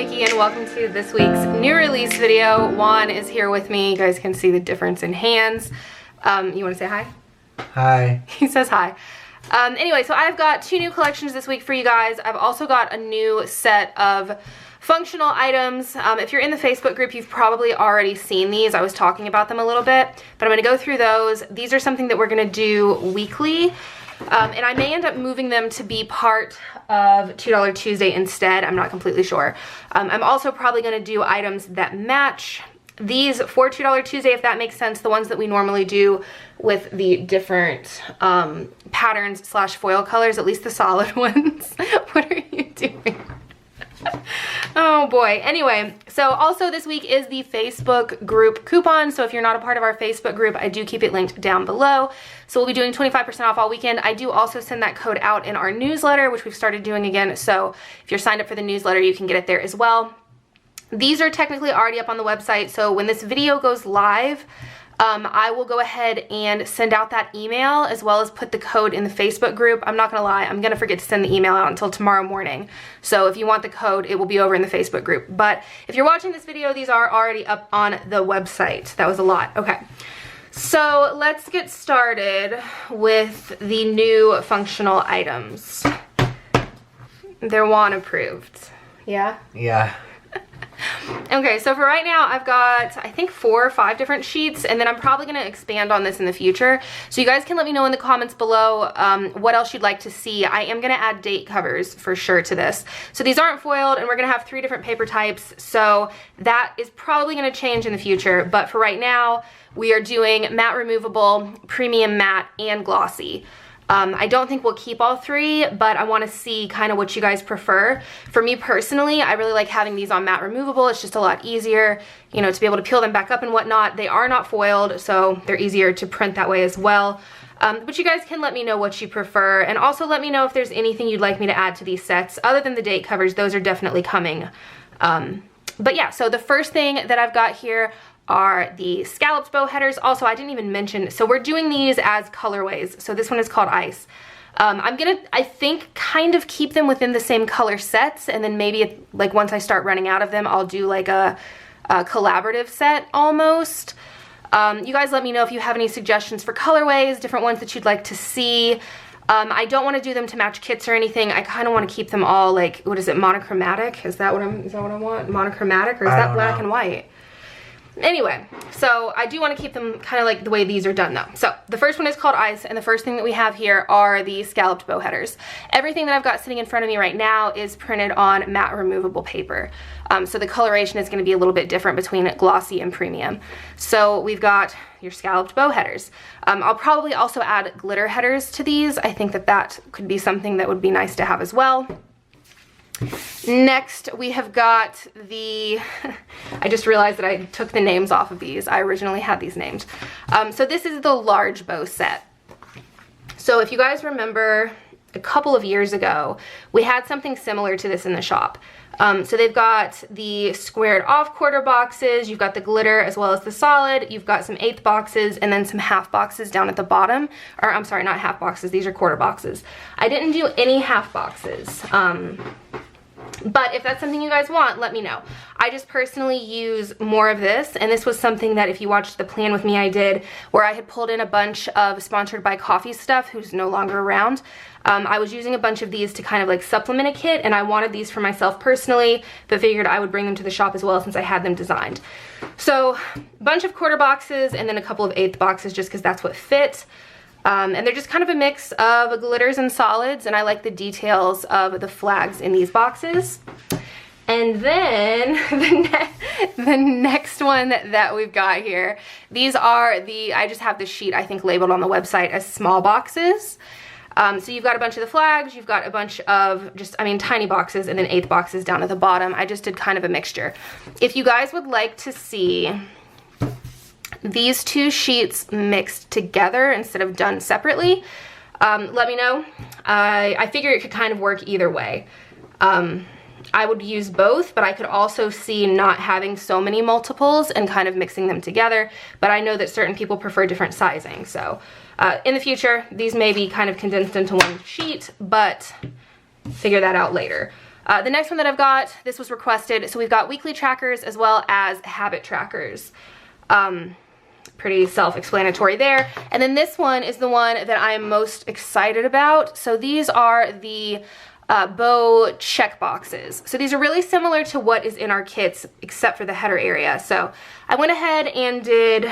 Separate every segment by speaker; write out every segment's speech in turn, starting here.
Speaker 1: Nikki and welcome to this week's new release video. Juan is here with me. You guys can see the difference in hands. You want to say hi?
Speaker 2: Hi.
Speaker 1: He says hi. Anyway, so I've got 2 new collections this week for you guys. I've also got a new set of functional items. If you're in the Facebook group, you've probably already seen these. I was talking about them a little bit, but I'm going to go through those. These are something that we're going to do weekly. And I may end up moving them to be part of $2 Tuesday instead. I'm not completely sure. I'm also probably going to do items that match these for $2 Tuesday, if that makes sense, the ones that we normally do with the different patterns slash foil colors, at least the solid ones. What are you doing? Oh boy. Anyway, so also this week is the Facebook group coupon. So if you're not a part of our Facebook group, I do keep it linked down below. So we'll be doing 25% off all weekend. I do also send that code out in our newsletter, which we've started doing again. So if you're signed up for the newsletter, you can get it there as well. These are technically already up on the website. So when this video goes live, I will go ahead and send out that email as well as put the code in the Facebook group. I'm not gonna lie, I'm gonna forget to send the email out until tomorrow morning. So if you want the code, it will be over in the Facebook group. But if you're watching this video, these are already up on the website. That was a lot. Okay. So let's get started with the new functional items. They're Juan approved. Yeah?
Speaker 2: Yeah.
Speaker 1: Okay, so for right now, I've got, I think 4 or 5 different sheets, and then I'm probably going to expand on this in the future. So you guys can let me know in the comments below what else you'd like to see. I am going to add date covers for sure to this. So these aren't foiled, and we're going to have 3 different paper types, so that is probably going to change in the future. But for right now, we are doing matte removable, premium matte, and glossy. I don't think we'll keep all 3, but I want to see kind of what you guys prefer. For me personally, I really like having these on matte removable. It's just a lot easier, you know, to be able to peel them back up and whatnot. They are not foiled, so they're easier to print that way as well. But you guys can let me know what you prefer, and also let me know if there's anything you'd like me to add to these sets. Other than the date covers, those are definitely coming. But yeah, so the first thing that I've got here are the scalloped bow headers. Also, I didn't even mention, so we're doing these as colorways. So this one is called Ice. I'm gonna, I think, kind of keep them within the same color sets, and then maybe like once I start running out of them, I'll do like a collaborative set almost. You guys let me know if you have any suggestions for colorways, different ones that you'd like to see. I don't want to do them to match kits or anything. I kind of want to keep them all like, what is it, monochromatic? Is that what I want? Monochromatic, or is that black and white? Anyway, so I do want to keep them kind of like the way these are done though. So the first one is called Ice, and the first thing that we have here are the scalloped bow headers. Everything that I've got sitting in front of me right now is printed on matte removable paper. So the coloration is going to be a little bit different between glossy and premium. So we've got your scalloped bow headers. I'll probably also add glitter headers to these. I think that that could be something that would be nice to have as well. Next, we have got the, I just realized that I took the names off of these. I originally had these named. So this is the large bow set. So if you guys remember a couple of years ago, we had something similar to this in the shop. So they've got the squared off quarter boxes, you've got the glitter as well as the solid, you've got some 1/8 boxes, and then some half boxes down at the bottom. Or I'm sorry, not half boxes, these are quarter boxes. I didn't do any half boxes. But if that's something you guys want, let me know. I just personally use more of this, and this was something that if you watched the plan with me I did, where I had pulled in a bunch of Sponsored by Coffee stuff, who's no longer around. I was using a bunch of these to kind of like supplement a kit, and I wanted these for myself personally, but figured I would bring them to the shop as well since I had them designed. So a bunch of quarter boxes and then a couple of 1/8 boxes just because that's what fit. And they're just kind of a mix of glitters and solids, and I like the details of the flags in these boxes. And then the next one that we've got here, these are the, I just have the sheet I think labeled on the website as small boxes. So you've got a bunch of the flags, you've got a bunch of just, I mean, tiny boxes, and then 1/8 boxes down at the bottom. I just did kind of a mixture. If you guys would like to see these 2 sheets mixed together instead of done separately, let me know. I figure it could kind of work either way. I would use both, but I could also see not having so many multiples and kind of mixing them together, but I know that certain people prefer different sizing. So in the future, these may be kind of condensed into one sheet, but figure that out later. The next one that I've got, this was requested. So we've got weekly trackers as well as habit trackers. Pretty self-explanatory there. And then this one is the one that I'm most excited about. So these are the bow check boxes. So these are really similar to what is in our kits except for the header area. So I went ahead and did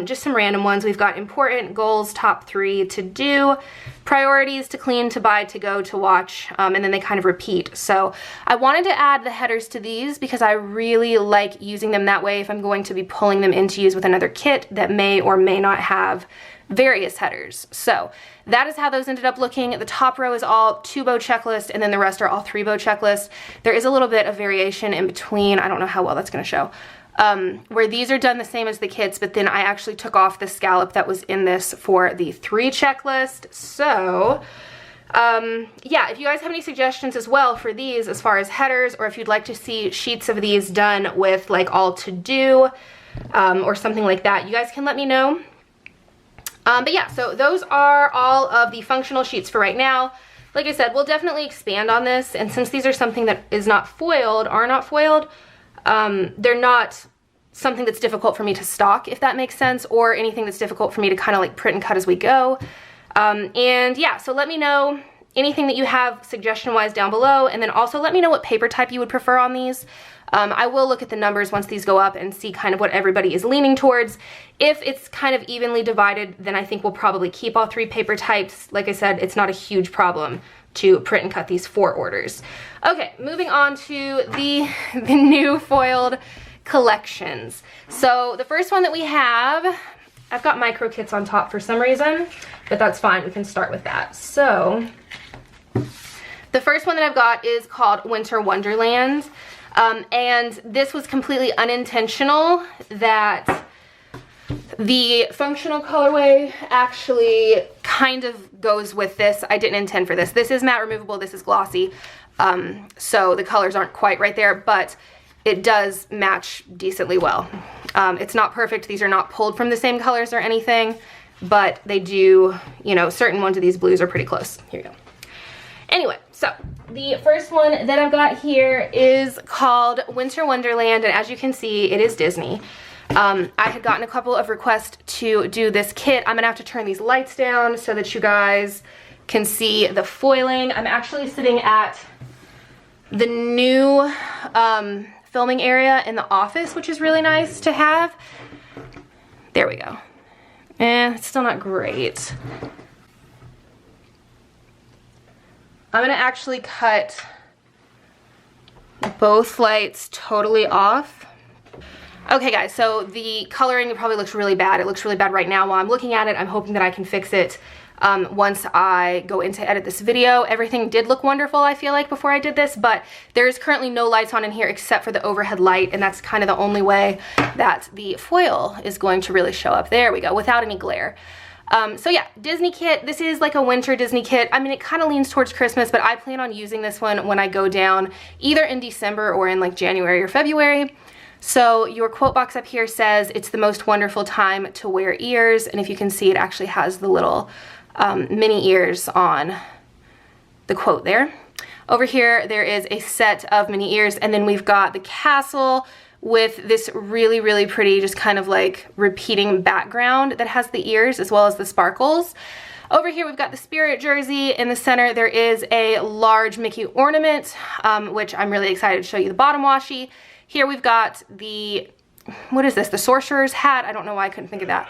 Speaker 1: just some random ones. We've got important, goals, top 3, to do, priorities, to clean, to buy, to go, to watch, and then they kind of repeat. So I wanted to add the headers to these because I really like using them that way if I'm going to be pulling them into use with another kit that may or may not have various headers. So that is how those ended up looking. The top row is all 2-bow checklist, and then the rest are all 3-bow checklist. There is a little bit of variation in between. I don't know how well that's going to show. Where these are done the same as the kits, but then I actually took off the scallop that was in this for the 3 checklist. So yeah, if you guys have any suggestions as well for these as far as headers, or if you'd like to see sheets of these done with like all to do or something like that, you guys can let me know. But yeah, so those are all of the functional sheets for right now. Like I said, we'll definitely expand on this, and since these are something that is not foiled, they're not something that's difficult for me to stock, if that makes sense, or anything that's difficult for me to kind of like print and cut as we go. And yeah, so let me know anything that you have suggestion-wise down below, and then also let me know what paper type you would prefer on these. I will look at the numbers once these go up and see kind of what everybody is leaning towards. If it's kind of evenly divided, then I think we'll probably keep all 3 paper types. Like I said, it's not a huge problem to print and cut these for orders. Okay, moving on to the new foiled collections. So the first one that we have, I've got micro kits on top for some reason, but that's fine, we can start with that. So the first one that I've got is called Winter Wonderland. And this was completely unintentional that the functional colorway actually kind of goes with this. I didn't intend for this. This is matte removable, this is glossy. So the colors aren't quite right there, but it does match decently well. It's not perfect. These are not pulled from the same colors or anything, but they do, you know, certain ones of these blues are pretty close. Here you go. Anyway, so the first one that I've got here is called Winter Wonderland, and as you can see, it is Disney. I had gotten a couple of requests to do this kit. I'm gonna have to turn these lights down so that you guys can see the foiling. I'm actually sitting at the new filming area in the office, which is really nice to have. There we go. It's still not great. I'm gonna actually cut both lights totally off. Okay guys, so the coloring probably looks really bad. It looks really bad right now while I'm looking at it. I'm hoping that I can fix it once I go in to edit this video. Everything did look wonderful, I feel like, before I did this, but there is currently no lights on in here except for the overhead light, and that's kind of the only way that the foil is going to really show up. There we go, without any glare. So yeah, Disney kit. This is like a winter Disney kit. I mean, it kind of leans towards Christmas, but I plan on using this one when I go down either in December or in like January or February. So your quote box up here says it's the most wonderful time to wear ears, and if you can see, it actually has the little mini ears on the quote there. Over here there is a set of mini ears, and then we've got the castle with this really, really pretty, just kind of like repeating background that has the ears as well as the sparkles. Over here we've got the Spirit jersey. In the center there is a large Mickey ornament, which I'm really excited to show you the bottom washi. Here we've got the, what is this? The Sorcerer's hat? I don't know why I couldn't think of that.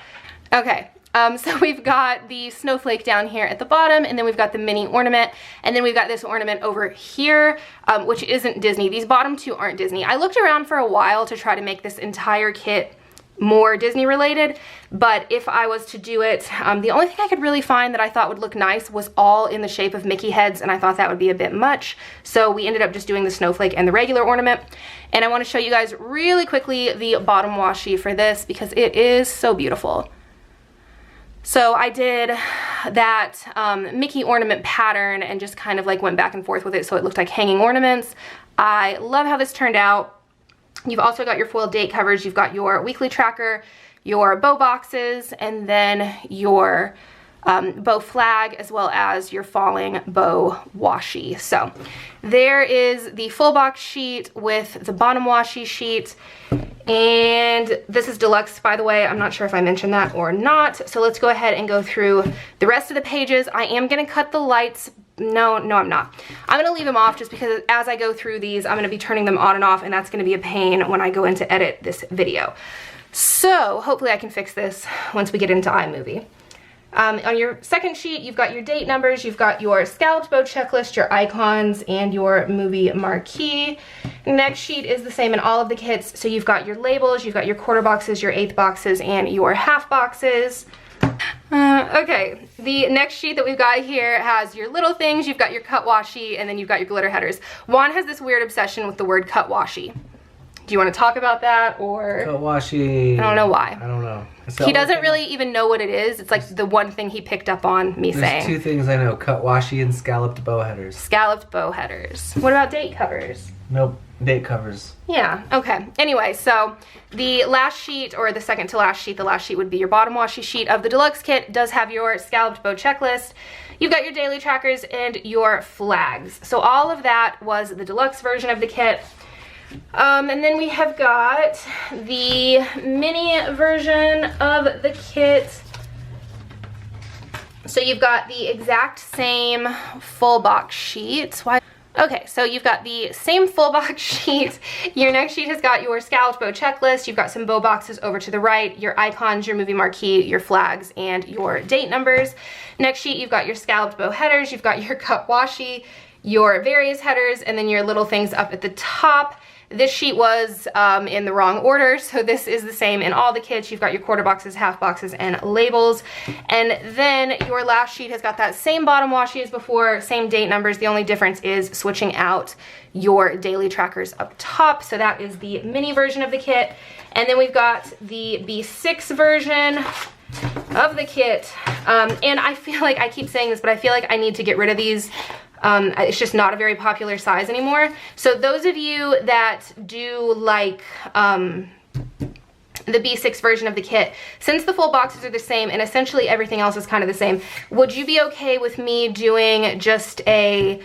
Speaker 1: Okay. So we've got the snowflake down here at the bottom, and then we've got the mini ornament, and then we've got this ornament over here, which isn't Disney. These bottom two aren't Disney. I looked around for a while to try to make this entire kit more Disney related, but if I was to do it, the only thing I could really find that I thought would look nice was all in the shape of Mickey heads, and I thought that would be a bit much, so we ended up just doing the snowflake and the regular ornament. And I want to show you guys really quickly the bottom washi for this because it is so beautiful. So I did that Mickey ornament pattern and just kind of like went back and forth with it so it looked like hanging ornaments. I love how this turned out. You've also got your foil date covers, you've got your weekly tracker, your bow boxes, and then your bow flag, as well as your falling bow washi. So there is the full box sheet with the bottom washi sheet. And this is deluxe, by the way. I'm not sure if I mentioned that or not. So let's go ahead and go through the rest of the pages. I am gonna cut the lights. No, I'm not. I'm gonna leave them off just because as I go through these, I'm gonna be turning them on and off, and that's gonna be a pain when I go in to edit this video. So hopefully I can fix this once we get into iMovie. On your second sheet, you've got your date numbers, you've got your scalloped bow checklist, your icons, and your movie marquee. Next sheet is the same in all of the kits. So you've got your labels, you've got your quarter boxes, your eighth boxes, and your half boxes. Okay, the next sheet that we've got here has your little things, you've got your cut washi, and then you've got your glitter headers. Juan has this weird obsession with the word cut washi. Do you want to talk about that, or?
Speaker 2: Cut washi.
Speaker 1: I don't know why.
Speaker 2: I don't know.
Speaker 1: He doesn't really even know what it is. It's like the one thing he picked up on me saying.
Speaker 2: There's two things I know, cut washi and scalloped bow headers.
Speaker 1: Scalloped bow headers. What about date covers?
Speaker 2: Nope, date covers.
Speaker 1: Yeah, okay. Anyway, so the last sheet, or the second to last sheet, the last sheet would be your bottom washi sheet of the deluxe kit, does have your scalloped bow checklist. You've got your daily trackers and your flags. So all of that was the deluxe version of the kit. And then we have got the mini version of the kit. So you've got the exact same full box sheet. Okay, so you've got the same full box sheet. Your next sheet has got your scalloped bow checklist. You've got some bow boxes over to the right, your icons, your movie marquee, your flags, and your date numbers. Next sheet, you've got your scalloped bow headers. You've got your cut washi, your various headers, and then your little things up at the top. This sheet was in the wrong order, so this is the same in all the kits. You've got your quarter boxes, half boxes, and labels. And then your last sheet has got that same bottom washi as before, same date numbers. The only difference is switching out your daily trackers up top. So that is the mini version of the kit. And then we've got the B6 version of the kit. And I feel like, I keep saying this, but I feel like I need to get rid of these. It's just not a very popular size anymore. So those of you that do like the B6 version of the kit, since the full boxes are the same and essentially everything else is kind of the same, would you be okay with me doing just a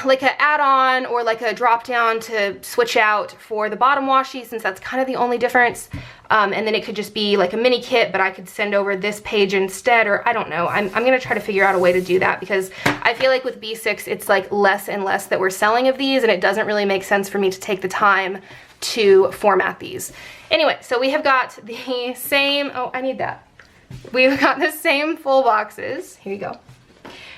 Speaker 1: like an add-on or like a drop down to switch out for the bottom washi, since that's kind of the only difference? And then it could just be like a mini kit, but I could send over this page instead, or I don't know. I'm gonna try to figure out a way to do that, because I feel like with B6 it's like less and less that we're selling of these, and it doesn't really make sense for me to take the time to format these. Anyway, so we have got the same, oh, I need that. We've got the same full boxes. Here you go.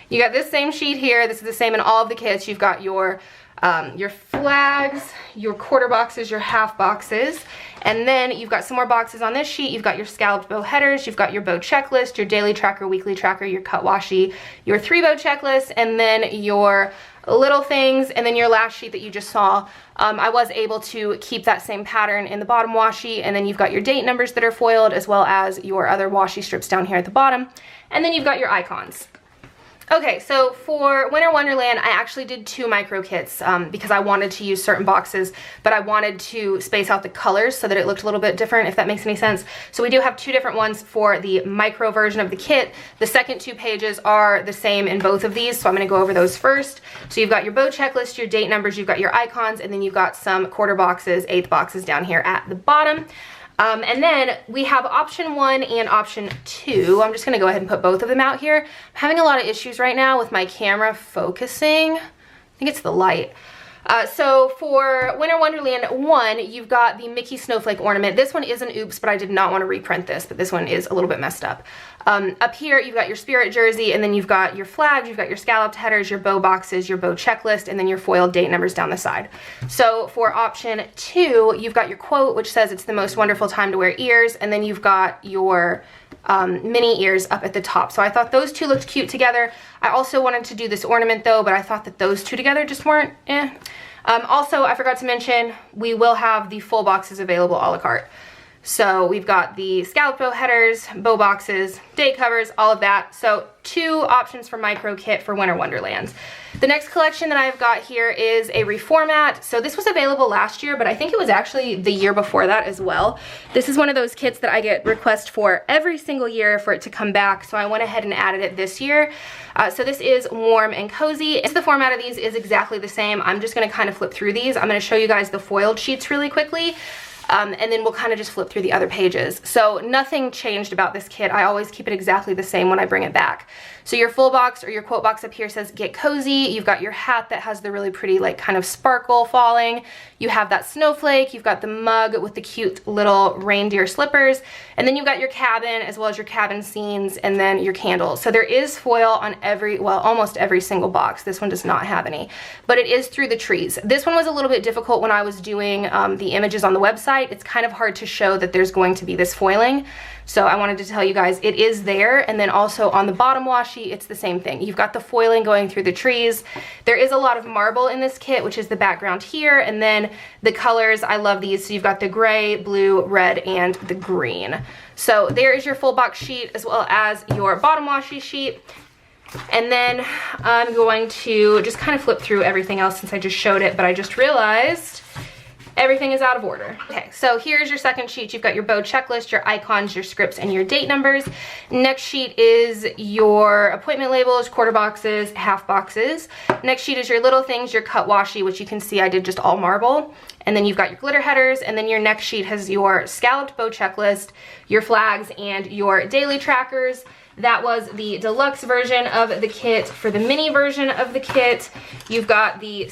Speaker 1: You got this same sheet here. This is the same in all of the kits. You've got your flags, your quarter boxes, your half boxes, and then you've got some more boxes on this sheet. You've got your scalloped bow headers, you've got your bow checklist, your daily tracker, weekly tracker, your cut washi, your 3 bow checklist, and then your little things, and then your last sheet that you just saw. I was able to keep that same pattern in the bottom washi, and then you've got your date numbers that are foiled, as well as your other washi strips down here at the bottom, and then you've got your icons. Okay, so for Winter Wonderland, I actually did 2 micro kits because I wanted to use certain boxes, but I wanted to space out the colors so that it looked a little bit different, if that makes any sense. So we do have 2 different ones for the micro version of the kit. The second 2 pages are the same in both of these, so I'm gonna go over those first. So you've got your bow checklist, your date numbers, you've got your icons, and then you've got some quarter boxes, eighth boxes down here at the bottom. And then we have option 1 and option 2. I'm just gonna go ahead and put both of them out here. I'm having a lot of issues right now with my camera focusing. I think it's the light. So for Winter Wonderland 1, you've got the Mickey Snowflake ornament. This one is an oops, but I did not want to reprint this, but this one is a little bit messed up. Up here, you've got your spirit jersey, and then you've got your flags, you've got your scalloped headers, your bow boxes, your bow checklist, and then your foiled date numbers down the side. So for option 2, you've got your quote, which says it's the most wonderful time to wear ears, and then you've got your mini ears up at the top. So I thought those 2 looked cute together. I also wanted to do this ornament though, but I thought that those 2 together just weren't Also, I forgot to mention, we will have the full boxes available a la carte. So we've got the scallop bow headers, bow boxes, date covers, all of that. So 2 options for micro kit for Winter Wonderlands. The next collection that I've got here is a reformat. So this was available last year, but I think it was actually the year before that as well. This is one of those kits that I get requests for every single year for it to come back. So I went ahead and added it this year. So this is warm and cozy. The format of these is exactly the same. I'm just gonna kind of flip through these. I'm gonna show you guys the foiled sheets really quickly. And then we'll kind of just flip through the other pages. So nothing changed about this kit. I always keep it exactly the same when I bring it back. So your full box or your quote box up here says get cozy. You've got your hat that has the really pretty like kind of sparkle falling. You have that snowflake. You've got the mug with the cute little reindeer slippers. And then you've got your cabin as well as your cabin scenes and then your candles. So there is foil on almost every single box. This one does not have any, but it is through the trees. This one was a little bit difficult when I was doing the images on the website. It's kind of hard to show that there's going to be this foiling. So I wanted to tell you guys it is there. And then also on the bottom washi, it's the same thing. You've got the foiling going through the trees. There is a lot of marble in this kit, which is the background here. And then the colors, I love these. So you've got the gray, blue, red, and the green. So there is your full box sheet as well as your bottom washi sheet. And then I'm going to just kind of flip through everything else since I just showed it, but I just realized everything is out of order. Okay, so here's your second sheet. You've got your bow checklist, your icons, your scripts, and your date numbers. Next sheet is your appointment labels, quarter boxes, half boxes. Next sheet is your little things, your cut washi, which you can see I did just all marble. And then you've got your glitter headers, and then your next sheet has your scalloped bow checklist, your flags, and your daily trackers. That was the deluxe version of the kit. For the mini version of the kit, you've got the...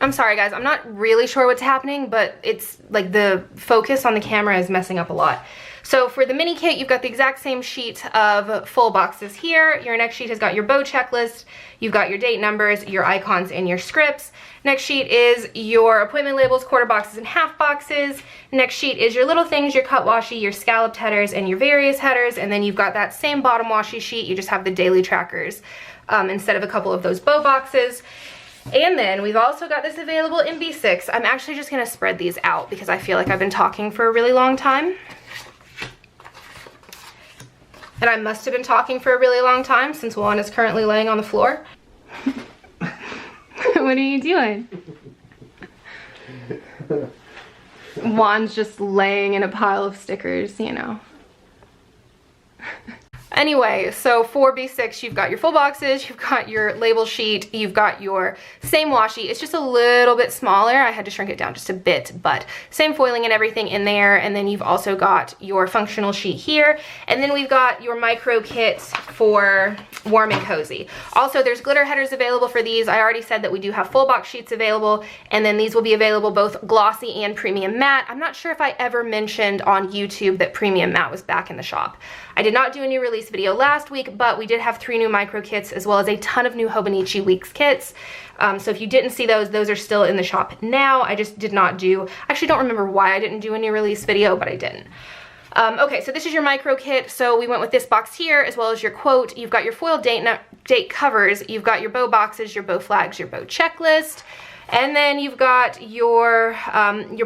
Speaker 1: I'm sorry guys, I'm not really sure what's happening, but it's like the focus on the camera is messing up a lot. So for the mini kit, you've got the exact same sheet of full boxes here. Your next sheet has got your bow checklist, you've got your date numbers, your icons, and your scripts. Next sheet is your appointment labels, quarter boxes, and half boxes. Next sheet is your little things, your cut washi, your scalloped headers, and your various headers. And then you've got that same bottom washi sheet, you just have the daily trackers instead of a couple of those bow boxes. And then we've also got this available in B6. I'm actually just gonna spread these out because I feel like I've been talking for a really long time. And I must have been talking for a really long time since Juan is currently laying on the floor. What are you doing? Juan's just laying in a pile of stickers, you know. Anyway, so for B6, you've got your full boxes, you've got your label sheet, you've got your same washi. It's just a little bit smaller. I had to shrink it down just a bit, but same foiling and everything in there. And then you've also got your functional sheet here. And then we've got your micro kit for warm and cozy. Also, there's glitter headers available for these. I already said that we do have full box sheets available, and then these will be available both glossy and premium matte. I'm not sure if I ever mentioned on YouTube that premium matte was back in the shop. I did not do a new release video last week, but we did have 3 new micro kits as well as a ton of new Hobonichi Weeks kits. So if you didn't see those are still in the shop now. I just did not do, actually don't remember why I didn't do a new release video, but I didn't. Okay, so this is your micro kit. So we went with this box here as well as your quote. You've got your foiled date covers. You've got your bow boxes, your bow flags, your bow checklist. And then you've got your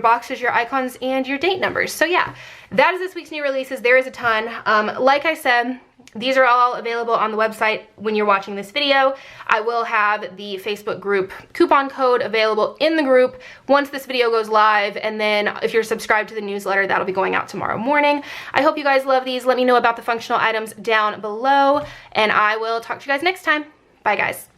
Speaker 1: boxes, your icons, and your date numbers. So yeah, that is this week's new releases. There is a ton. Like I said, these are all available on the website when you're watching this video. I will have the Facebook group coupon code available in the group once this video goes live. And then if you're subscribed to the newsletter, that'll be going out tomorrow morning. I hope you guys love these. Let me know about the functional items down below, and I will talk to you guys next time. Bye guys.